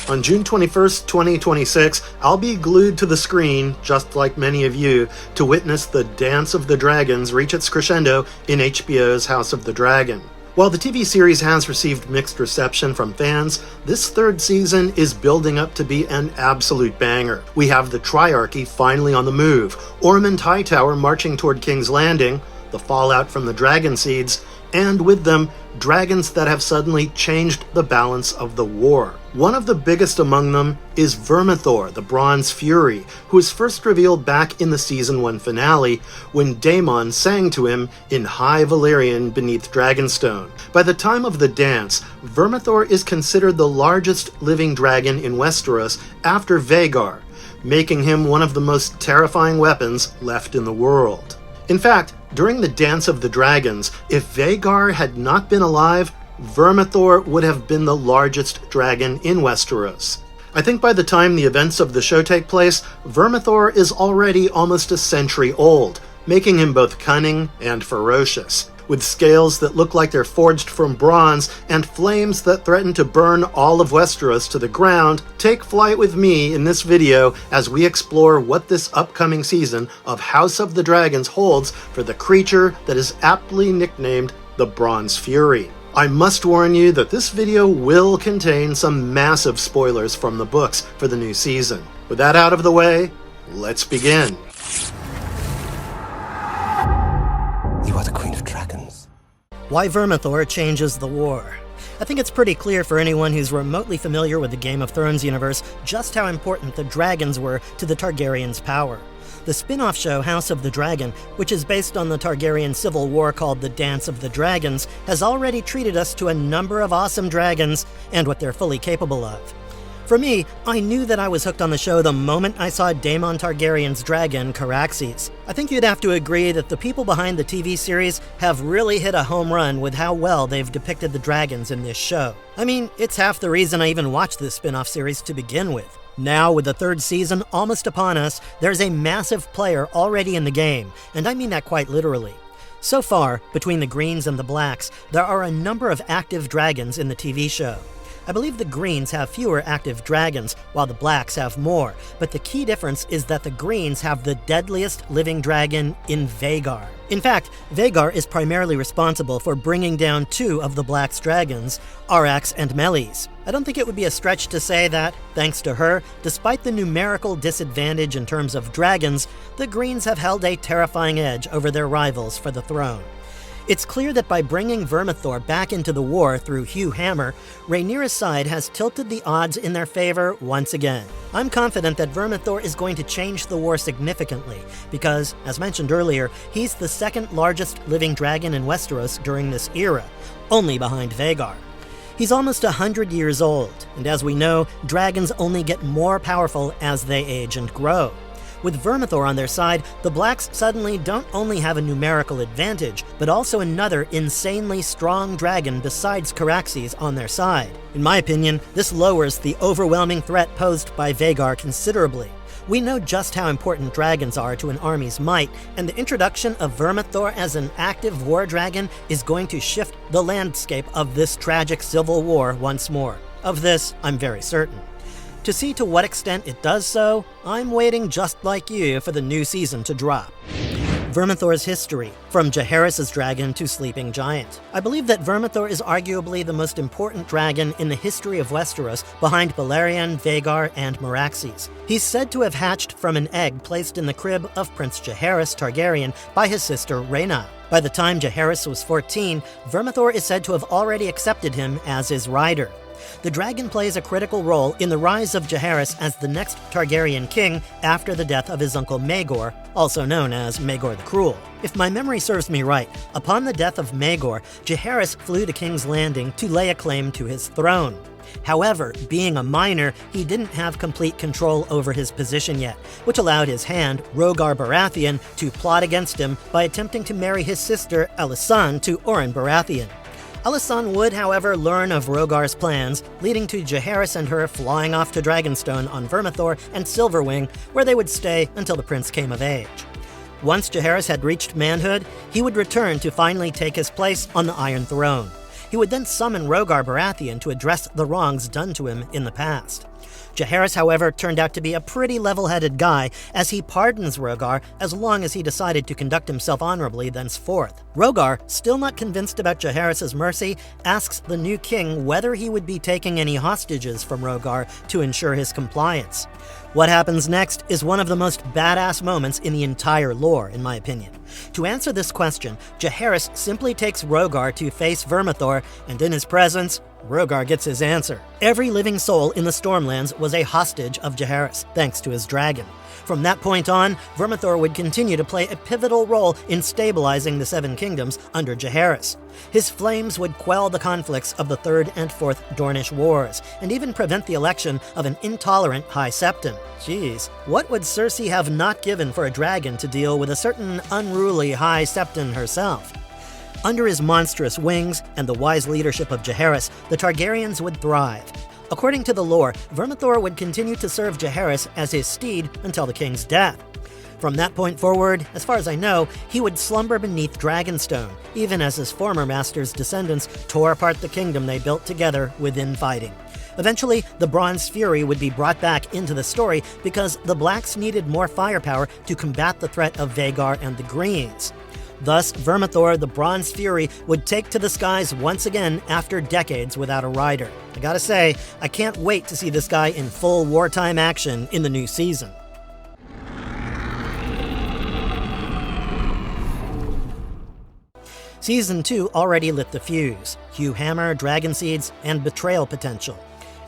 On June 21st, 2026, I'll be glued to the screen, just like many of you, to witness the Dance of the Dragons reach its crescendo in HBO's House of the Dragon. While the TV series has received mixed reception from fans, this third season is building up to be an absolute banger. We have the Triarchy finally on the move, Ormund Hightower marching toward King's Landing, the fallout from the Dragonseeds, and with them, dragons that have suddenly changed the balance of the war. One of the biggest among them is Vermithor, the Bronze Fury, who was first revealed back in the Season 1 finale when Daemon sang to him in High Valyrian beneath Dragonstone. By the time of the dance, Vermithor is considered the largest living dragon in Westeros after Vhagar, making him one of the most terrifying weapons left in the world. In fact, during the Dance of the Dragons, if Vhagar had not been alive, Vermithor would have been the largest dragon in Westeros. I think by the time the events of the show take place, Vermithor is already almost a century old, making him both cunning and ferocious. With scales that look like they're forged from bronze and flames that threaten to burn all of Westeros to the ground, take flight with me in this video as we explore what this upcoming season of House of the Dragons holds for the creature that is aptly nicknamed the Bronze Fury. I must warn you that this video will contain some massive spoilers from the books for the new season. With that out of the way, let's begin. You are the Queen of Dragons. Why Vermithor changes the war. I think it's pretty clear for anyone who's remotely familiar with the Game of Thrones universe just how important the dragons were to the Targaryens' power. The spin-off show House of the Dragon, which is based on the Targaryen civil war called the Dance of the Dragons, has already treated us to a number of awesome dragons and what they're fully capable of. For me, I knew that I was hooked on the show the moment I saw Daemon Targaryen's dragon, Caraxes. I think you'd have to agree that the people behind the TV series have really hit a home run with how well they've depicted the dragons in this show. I mean, it's half the reason I even watched this spin-off series to begin with. Now, with the third season almost upon us, there's a massive player already in the game, and I mean that quite literally. So far, between the Greens and the Blacks, there are a number of active dragons in the TV show. I believe the Greens have fewer active dragons, while the Blacks have more, but the key difference is that the Greens have the deadliest living dragon in Vhagar. In fact, Vhagar is primarily responsible for bringing down two of the Blacks' dragons, Arrax and Meleys. I don't think it would be a stretch to say that, thanks to her, despite the numerical disadvantage in terms of dragons, the Greens have held a terrifying edge over their rivals for the throne. It's clear that by bringing Vermithor back into the war through Hugh Hammer, Rhaenyra's side has tilted the odds in their favor once again. I'm confident that Vermithor is going to change the war significantly, because, as mentioned earlier, he's the second largest living dragon in Westeros during this era, only behind Vhagar. He's almost 100 years old, and as we know, dragons only get more powerful as they age and grow. With Vermithor on their side, the Blacks suddenly don't only have a numerical advantage, but also another insanely strong dragon besides Caraxes on their side. In my opinion, this lowers the overwhelming threat posed by Vhagar considerably. We know just how important dragons are to an army's might, and the introduction of Vermithor as an active war dragon is going to shift the landscape of this tragic civil war once more. Of this, I'm very certain. To see to what extent it does so, I'm waiting just like you for the new season to drop. Vermithor's history, from Jaehaerys' dragon to Sleeping Giant. I believe that Vermithor is arguably the most important dragon in the history of Westeros, behind Balerion, Vhagar, and Meraxes. He's said to have hatched from an egg placed in the crib of Prince Jaehaerys Targaryen by his sister Rhaena. By the time Jaehaerys was 14, Vermithor is said to have already accepted him as his rider. The dragon plays a critical role in the rise of Jaehaerys as the next Targaryen king after the death of his uncle Maegor, also known as Maegor the Cruel. If my memory serves me right, upon the death of Maegor, Jaehaerys flew to King's Landing to lay a claim to his throne. However, being a minor, he didn't have complete control over his position yet, which allowed his hand, Rhaegar Baratheon, to plot against him by attempting to marry his sister, Alysanne, to Ormond Baratheon. Alysanne would, however, learn of Rhaegar's plans, leading to Jaehaerys and her flying off to Dragonstone on Vermithor and Silverwing, where they would stay until the prince came of age. Once Jaehaerys had reached manhood, he would return to finally take his place on the Iron Throne. He would then summon Rhaegar Baratheon to address the wrongs done to him in the past. Jaehaerys, however, turned out to be a pretty level-headed guy, as he pardons Rhaegar as long as he decided to conduct himself honorably thenceforth. Rhaegar, still not convinced about Jaehaerys' mercy, asks the new king whether he would be taking any hostages from Rhaegar to ensure his compliance. What happens next is one of the most badass moments in the entire lore, in my opinion. To answer this question, Jaehaerys simply takes Rhaegar to face Vermithor, and in his presence, Rhaegar gets his answer. Every living soul in the Stormlands was a hostage of Jaehaerys, thanks to his dragon. From that point on, Vermithor would continue to play a pivotal role in stabilizing the Seven Kingdoms under Jaehaerys. His flames would quell the conflicts of the Third and Fourth Dornish Wars, and even prevent the election of an intolerant High Septon. Jeez, what would Cersei have not given for a dragon to deal with a certain unruly High Septon herself? Under his monstrous wings and the wise leadership of Jaehaerys, the Targaryens would thrive. According to the lore, Vermithor would continue to serve Jaehaerys as his steed until the king's death. From that point forward, as far as I know, he would slumber beneath Dragonstone, even as his former master's descendants tore apart the kingdom they built together with infighting. Eventually, the Bronze Fury would be brought back into the story because the Blacks needed more firepower to combat the threat of Vhagar and the Greens. Thus, Vermithor, the Bronze Fury, would take to the skies once again after decades without a rider. I gotta say, I can't wait to see this guy in full wartime action in the new season. Season 2 already lit the fuse: Hugh Hammer, Dragonseeds, and betrayal potential.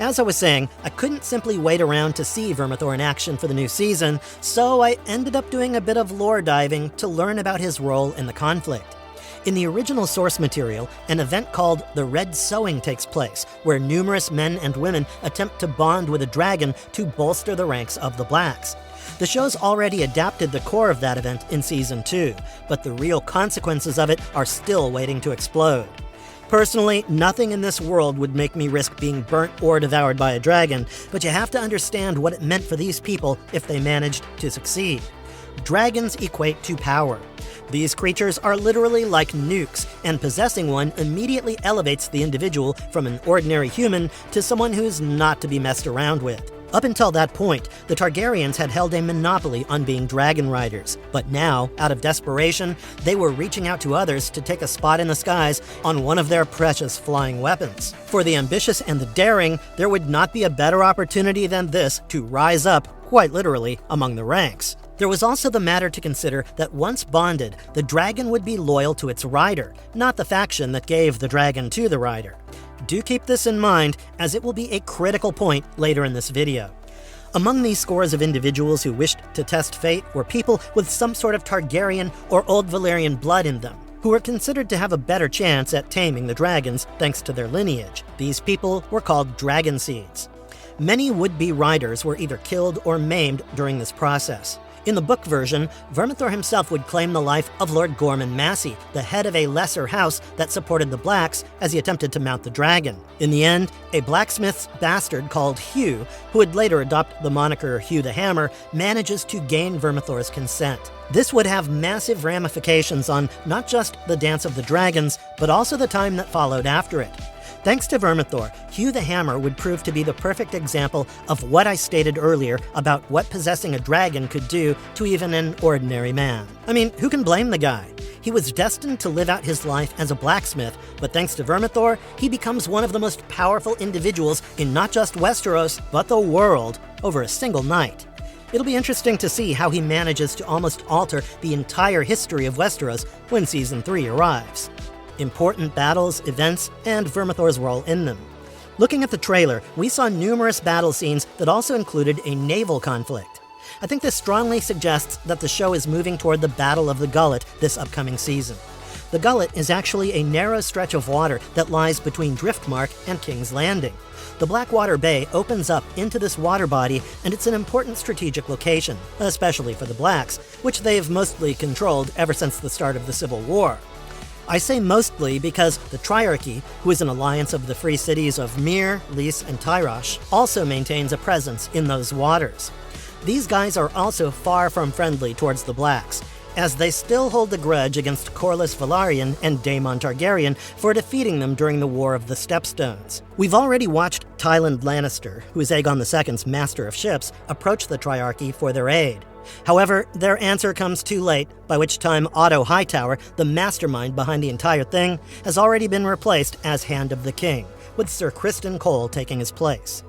As I was saying, I couldn't simply wait around to see Vermithor in action for the new season, so I ended up doing a bit of lore diving to learn about his role in the conflict. In the original source material, an event called the Red Sowing takes place, where numerous men and women attempt to bond with a dragon to bolster the ranks of the Blacks. The show's already adapted the core of that event in Season 2, but the real consequences of it are still waiting to explode. Personally, nothing in this world would make me risk being burnt or devoured by a dragon, but you have to understand what it meant for these people if they managed to succeed. Dragons equate to power. These creatures are literally like nukes, and possessing one immediately elevates the individual from an ordinary human to someone who's not to be messed around with. Up until that point, the Targaryens had held a monopoly on being dragon riders, but now, out of desperation, they were reaching out to others to take a spot in the skies on one of their precious flying weapons. For the ambitious and the daring, there would not be a better opportunity than this to rise up, quite literally, among the ranks. There was also the matter to consider that once bonded, the dragon would be loyal to its rider, not the faction that gave the dragon to the rider. Do keep this in mind, as it will be a critical point later in this video. Among these scores of individuals who wished to test fate were people with some sort of Targaryen or Old Valyrian blood in them, who were considered to have a better chance at taming the dragons thanks to their lineage. These people were called Dragonseeds. Many would-be riders were either killed or maimed during this process. In the book version, Vermithor himself would claim the life of Lord Gorman Massey, the head of a lesser house that supported the Blacks as he attempted to mount the dragon. In the end, a blacksmith's bastard called Hugh, who would later adopt the moniker Hugh the Hammer, manages to gain Vermithor's consent. This would have massive ramifications on not just the Dance of the Dragons, but also the time that followed after it. Thanks to Vermithor, Hugh the Hammer would prove to be the perfect example of what I stated earlier about what possessing a dragon could do to even an ordinary man. I mean, who can blame the guy? He was destined to live out his life as a blacksmith, but thanks to Vermithor, he becomes one of the most powerful individuals in not just Westeros, but the world, over a single night. It'll be interesting to see how he manages to almost alter the entire history of Westeros when Season 3 arrives. Important battles, events, and Vermithor's role in them. Looking at the trailer, we saw numerous battle scenes that also included a naval conflict. I think this strongly suggests that the show is moving toward the Battle of the Gullet this upcoming season. The Gullet is actually a narrow stretch of water that lies between Driftmark and King's Landing. The Blackwater Bay opens up into this water body, and it's an important strategic location, especially for the Blacks, which they've mostly controlled ever since the start of the Civil War. I say mostly because the Triarchy, who is an alliance of the free cities of Myr, Lys, and Tyrosh, also maintains a presence in those waters. These guys are also far from friendly towards the Blacks, as they still hold a grudge against Corlys Velaryon and Daemon Targaryen for defeating them during the War of the Stepstones. We've already watched Tywin Lannister, who is Aegon II's master of ships, approach the Triarchy for their aid. However, their answer comes too late, by which time Ormund Hightower, the mastermind behind the entire thing, has already been replaced as Hand of the King, with Sir Criston Cole taking his place.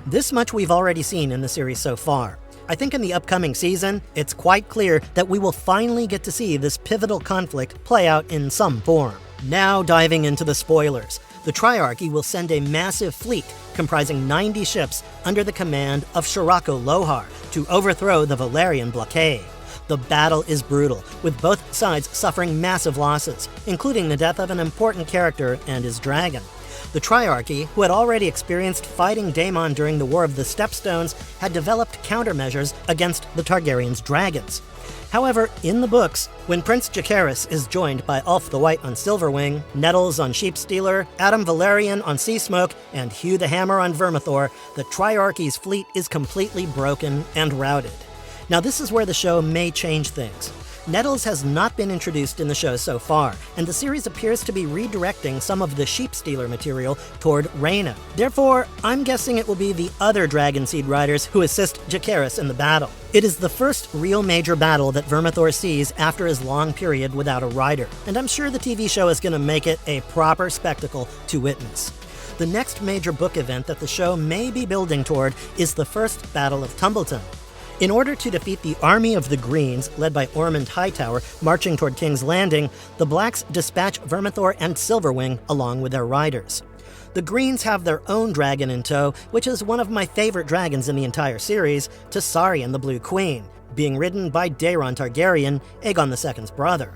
This much we've already seen in the series so far. I think in the upcoming season, it's quite clear that we will finally get to see this pivotal conflict play out in some form. Now diving into the spoilers. The Triarchy will send a massive fleet comprising 90 ships under the command of Shirako Lohar to overthrow the Valyrian blockade. The battle is brutal, with both sides suffering massive losses, including the death of an important character and his dragon. The Triarchy, who had already experienced fighting Daemon during the War of the Stepstones, had developed countermeasures against the Targaryens' dragons. However, in the books, when Prince Jacaerys is joined by Ulf the White on Silverwing, Nettles on Sheepstealer, Adam Valerian on Seasmoke, and Hugh the Hammer on Vermithor, the Triarchy's fleet is completely broken and routed. Now this is where the show may change things. Nettles has not been introduced in the show so far, and the series appears to be redirecting some of the Sheepstealer material toward Rhaena. Therefore, I'm guessing it will be the other Dragonseed riders who assist Jacaerys in the battle. It is the first real major battle that Vermithor sees after his long period without a rider, and I'm sure the TV show is going to make it a proper spectacle to witness. The next major book event that the show may be building toward is the First Battle of Tumbleton. In order to defeat the army of the Greens, led by Ormund Hightower, marching toward King's Landing, the Blacks dispatch Vermithor and Silverwing along with their riders. The Greens have their own dragon in tow, which is one of my favorite dragons in the entire series, Tessarion the Blue Queen, being ridden by Daemon Targaryen, Aegon II's brother.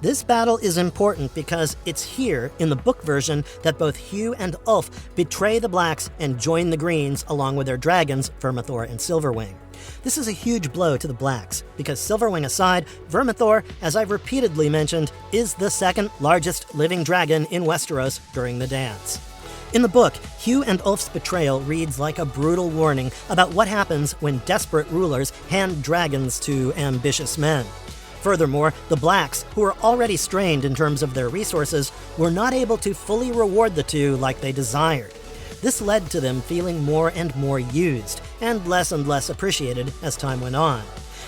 This battle is important because it's here, in the book version, that both Hugh and Ulf betray the Blacks and join the Greens along with their dragons, Vermithor and Silverwing. This is a huge blow to the Blacks, because Silverwing aside, Vermithor, as I've repeatedly mentioned, is the second largest living dragon in Westeros during the dance. In the book, Hugh and Ulf's betrayal reads like a brutal warning about what happens when desperate rulers hand dragons to ambitious men. Furthermore, the Blacks, who were already strained in terms of their resources, were not able to fully reward the two like they desired. This led to them feeling more and more used, and less appreciated as time went on.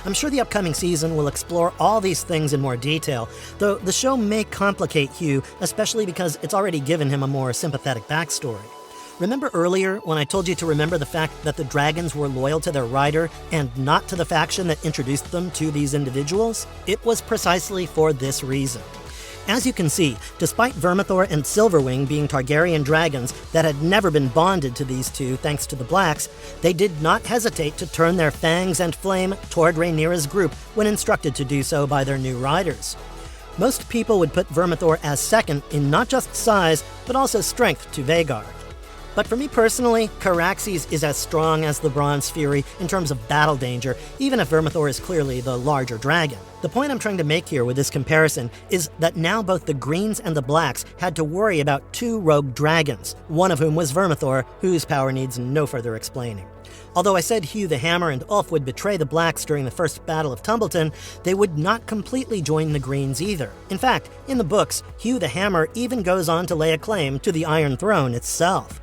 I'm sure the upcoming season will explore all these things in more detail, though the show may complicate Hugh, especially because it's already given him a more sympathetic backstory. Remember earlier when I told you to remember the fact that the dragons were loyal to their rider and not to the faction that introduced them to these individuals? It was precisely for this reason. As you can see, despite Vermithor and Silverwing being Targaryen dragons that had never been bonded to these two thanks to the Blacks, they did not hesitate to turn their fangs and flame toward Rhaenyra's group when instructed to do so by their new riders. Most people would put Vermithor as second in not just size, but also strength to Vhagar. But for me personally, Caraxes is as strong as the Bronze Fury in terms of battle danger, even if Vermithor is clearly the larger dragon. The point I'm trying to make here with this comparison is that now both the Greens and the Blacks had to worry about two rogue dragons, one of whom was Vermithor, whose power needs no further explaining. Although I said Hugh the Hammer and Ulf would betray the Blacks during the First Battle of Tumbleton, they would not completely join the Greens either. In fact, in the books, Hugh the Hammer even goes on to lay a claim to the Iron Throne itself.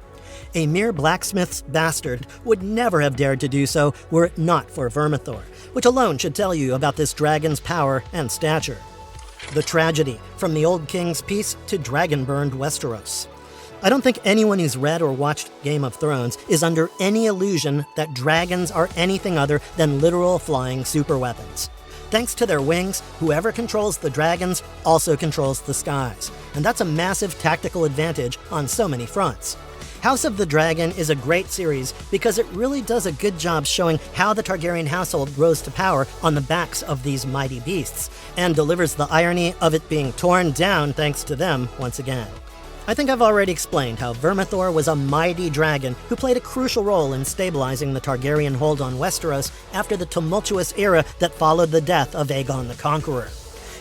A mere blacksmith's bastard would never have dared to do so were it not for Vermithor, which alone should tell you about this dragon's power and stature. The tragedy, from the Old King's Peace to dragon-burned Westeros. I don't think anyone who's read or watched Game of Thrones is under any illusion that dragons are anything other than literal flying superweapons. Thanks to their wings, whoever controls the dragons also controls the skies, and that's a massive tactical advantage on so many fronts. House of the Dragon is a great series because it really does a good job showing how the Targaryen household rose to power on the backs of these mighty beasts, and delivers the irony of it being torn down thanks to them once again. I think I've already explained how Vermithor was a mighty dragon who played a crucial role in stabilizing the Targaryen hold on Westeros after the tumultuous era that followed the death of Aegon the Conqueror.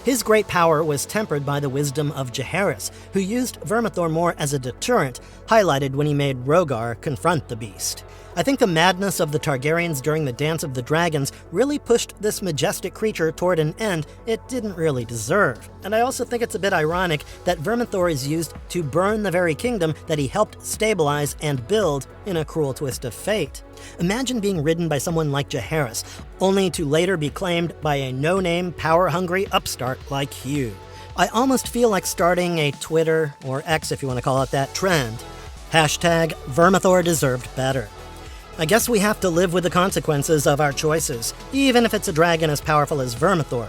His great power was tempered by the wisdom of Jaehaerys, who used Vermithor more as a deterrent, highlighted when he made Rhaegar confront the beast. I think the madness of the Targaryens during the Dance of the Dragons really pushed this majestic creature toward an end it didn't really deserve. And I also think it's a bit ironic that Vermithor is used to burn the very kingdom that he helped stabilize and build in a cruel twist of fate. Imagine being ridden by someone like Jaehaerys, only to later be claimed by a no-name, power-hungry upstart like Hugh. I almost feel like starting a Twitter, or X if you want to call it that, trend. Hashtag Vermithor deserved better. I guess we have to live with the consequences of our choices, even if it's a dragon as powerful as Vermithor.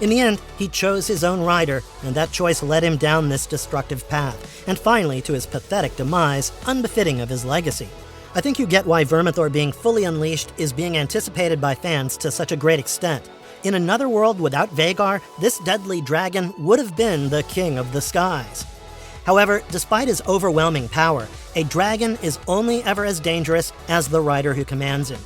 In the end, he chose his own rider, and that choice led him down this destructive path, and finally to his pathetic demise, unbefitting of his legacy. I think you get why Vermithor being fully unleashed is being anticipated by fans to such a great extent. In another world without Vhagar, this deadly dragon would have been the king of the skies. However, despite his overwhelming power, a dragon is only ever as dangerous as the rider who commands him.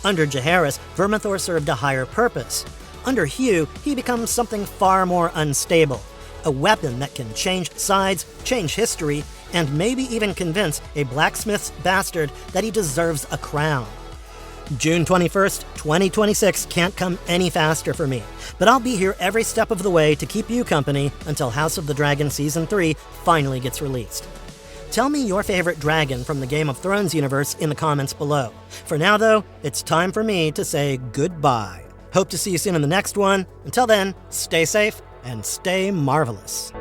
Under Jaehaerys, Vermithor served a higher purpose. Under Hugh, he becomes something far more unstable, a weapon that can change sides, change history, and maybe even convince a blacksmith's bastard that he deserves a crown. June 21st, 2026 can't come any faster for me, but I'll be here every step of the way to keep you company until House of the Dragon Season 3 finally gets released. Tell me your favorite dragon from the Game of Thrones universe in the comments below. For now, though, it's time for me to say goodbye. Hope to see you soon in the next one. Until then, stay safe and stay marvelous.